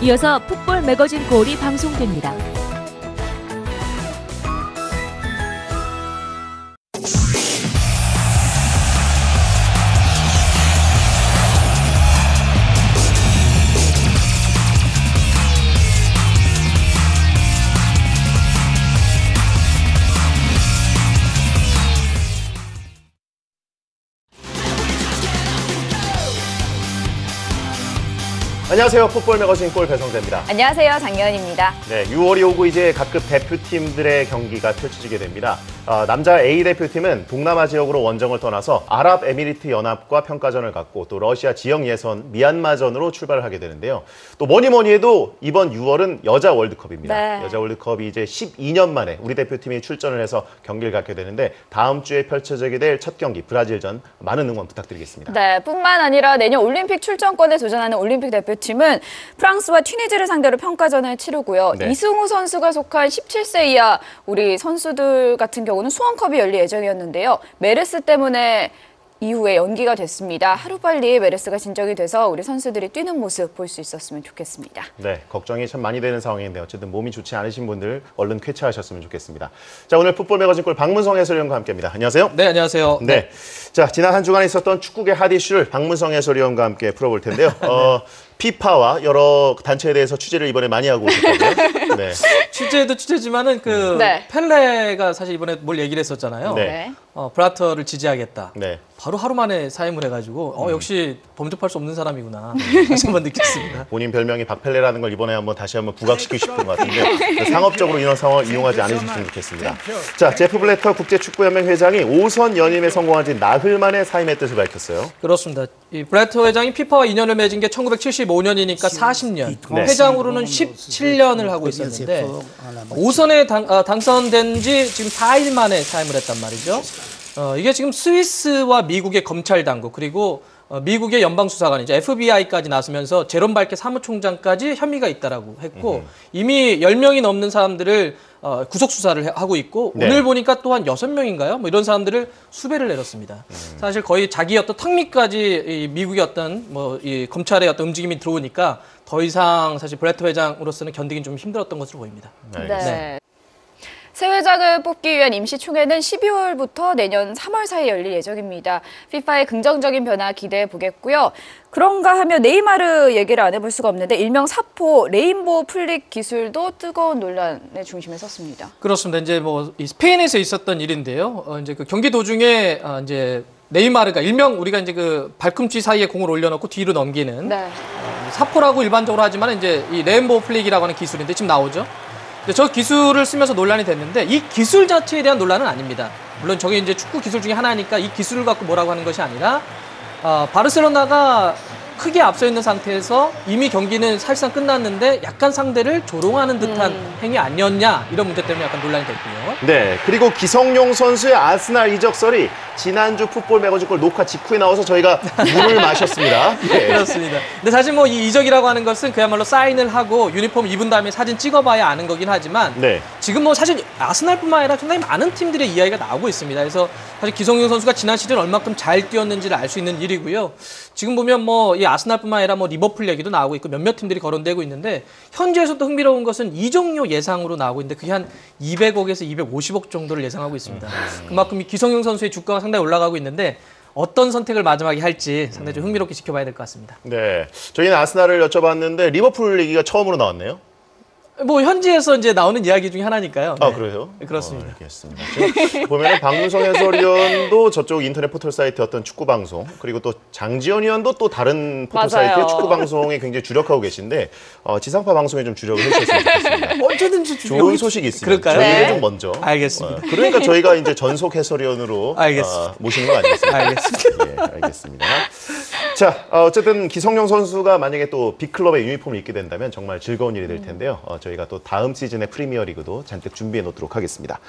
이어서 풋볼 매거진 골이 방송됩니다. 안녕하세요. 풋볼 매거진 골 배성재입니다. 안녕하세요. 장예은입니다. 네, 6월이 오고 이제 각급 대표팀들의 경기가 펼쳐지게 됩니다. 남자 A 대표팀은 동남아 지역으로 원정을 떠나서 아랍에미리트 연합과 평가전을 갖고 또 러시아 지역 예선 미얀마전으로 출발을 하게 되는데요. 또 뭐니 해도 이번 6월은 여자 월드컵입니다. 네. 여자 월드컵이 이제 12년 만에 우리 대표팀이 출전을 해서 경기를 갖게 되는데 다음 주에 펼쳐지게 될 첫 경기 브라질전 많은 응원 부탁드리겠습니다. 네, 뿐만 아니라 내년 올림픽 출전권에 도전하는 올림픽 대표팀은 프랑스와 튀니지를 상대로 평가전을 치르고요. 네. 이승우 선수가 속한 17세 이하 우리 선수들 같은 경우는 수원컵이 열릴 예정이었는데요. 메르스 때문에 이후에 연기가 됐습니다. 하루빨리 메르스가 진정이 돼서 우리 선수들이 뛰는 모습 볼 수 있었으면 좋겠습니다. 네, 걱정이 참 많이 되는 상황인데 어쨌든 몸이 좋지 않으신 분들 얼른 쾌차하셨으면 좋겠습니다. 자, 오늘 풋볼 매거진 골 박문성 해설위원과 함께합니다. 안녕하세요. 네, 안녕하세요. 네. 자, 지난 한 주간에 있었던 축구계 핫 이슈를 박문성 해설위원과 함께 풀어볼 텐데요. 피파와 여러 단체에 대해서 취재를 이번에 많이 하고 오셨거든요. 네. 취재도 취재지만은 네. 펠레가 사실 이번에 뭘 얘기를 했었잖아요. 네. 브라터를 지지하겠다. 네. 바로 하루 만에 사임을 해가지고 역시 범접할 수 없는 사람이구나. 다시 한번 느꼈습니다. 본인 별명이 박펠레라는 걸 이번에 다시 한번 부각시키고 싶은 것 같은데 상업적으로 이런 상황을 이용하지 않으셨으면 좋겠습니다. 자, 제프 블래터 국제축구연맹 회장이 5선 연임에 성공한 지 나흘 만에 사임의 뜻을 밝혔어요. 그렇습니다. 이 블래터 회장이 피파와 인연을 맺은 게 1975년이니까 40년. 네. 회장으로는 17년을 하고 있었는데 5선에 당선된 지 지금 4일 만에 사임을 했단 말이죠. 이게 지금 스위스와 미국의 검찰 당국 그리고 미국의 연방수사관 이제 FBI까지 나서면서 제롬 발케 사무총장까지 혐의가 있다라고 했고 이미 10명이 넘는 사람들을 구속 수사를 하고 있고 네. 오늘 보니까 또한 6명인가요? 뭐 이런 사람들을 수배를 내렸습니다. 사실 거의 자기 어떤 턱밑까지 이 미국의 어떤 이 검찰의 어떤 움직임이 들어오니까 더 이상 사실 블래터 회장으로서는 견디긴 좀 힘들었던 것으로 보입니다. 네. 새 회장을 뽑기 위한 임시총회는 12월부터 내년 3월 사이에 열릴 예정입니다. 피파의 긍정적인 변화 기대해 보겠고요. 그런가 하면 네이마르 얘기를 안 해볼 수가 없는데 일명 사포 레인보우 플릭 기술도 뜨거운 논란의 중심에 섰습니다. 그렇습니다. 이제 이 스페인에서 있었던 일인데요. 이제 그 경기 도중에 이제 네이마르가 일명 우리가 이제 그 발꿈치 사이에 공을 올려놓고 뒤로 넘기는 네. 사포라고 일반적으로 하지만 이제 이 레인보우 플릭이라고 하는 기술인데 지금 나오죠. 저 기술을 쓰면서 논란이 됐는데 이 기술 자체에 대한 논란은 아닙니다. 물론 저게 이제 축구 기술 중에 하나니까 이 기술을 갖고 뭐라고 하는 것이 아니라 바르셀로나가 크게 앞서 있는 상태에서 이미 경기는 사실상 끝났는데 약간 상대를 조롱하는 듯한 행위 아니었냐 이런 문제 때문에 약간 논란이 됐고요. 네, 그리고 기성용 선수의 아스날 이적설이 지난주 풋볼 매거진 골 녹화 직후에 나와서 저희가 물을 마셨습니다. 네. 그렇습니다. 근데 사실 이 이적이라고 하는 것은 그야말로 사인을 하고 유니폼 입은 다음에 사진 찍어봐야 아는 거긴 하지만 네. 지금 사실 아스날뿐만 아니라 상당히 많은 팀들의 이야기가 나오고 있습니다. 그래서 사실 기성용 선수가 지난 시즌 얼마큼 잘 뛰었는지를 알 수 있는 일이고요. 지금 보면 이 아스날뿐만 아니라 리버풀 얘기도 나오고 있고 몇몇 팀들이 거론되고 있는데 현지에서 또 흥미로운 것은 이적료 예상으로 나오고 있는데 그게 한 200억에서 250억 정도를 예상하고 있습니다. 그만큼 이 기성용 선수의 주가가 상당히 올라가고 있는데 어떤 선택을 마지막에 할지 상당히 좀 흥미롭게 지켜봐야 될 것 같습니다. 네, 저희는 아스날을 여쭤봤는데 리버풀 얘기가 처음으로 나왔네요. 현지에서 이제 나오는 이야기 중에 하나니까요. 네. 아, 그래요? 그렇습니다. 알겠습니다. 지금 보면은 박문성 해설위원도 저쪽 인터넷 포털 사이트 어떤 축구 방송 그리고 또 장지현 위원도 또 다른 포털 사이트의 축구 방송에 굉장히 주력하고 계신데 지상파 방송에 좀 주력을 해주셨으면 좋겠습니다. 언제든지 좋은 소식이 있으면 그럴까요? 저희를 네. 좀 먼저. 알겠습니다. 그러니까 저희가 이제 전속 해설위원으로 알겠습니다. 모시는 거 아니겠습니까? 알겠습니다. 예, 알겠습니다. 자, 어쨌든 기성용 선수가 만약에 또 빅클럽의 유니폼을 입게 된다면 정말 즐거운 일이 될 텐데요. 저희가 또 다음 시즌의 프리미어리그도 잔뜩 준비해 놓도록 하겠습니다.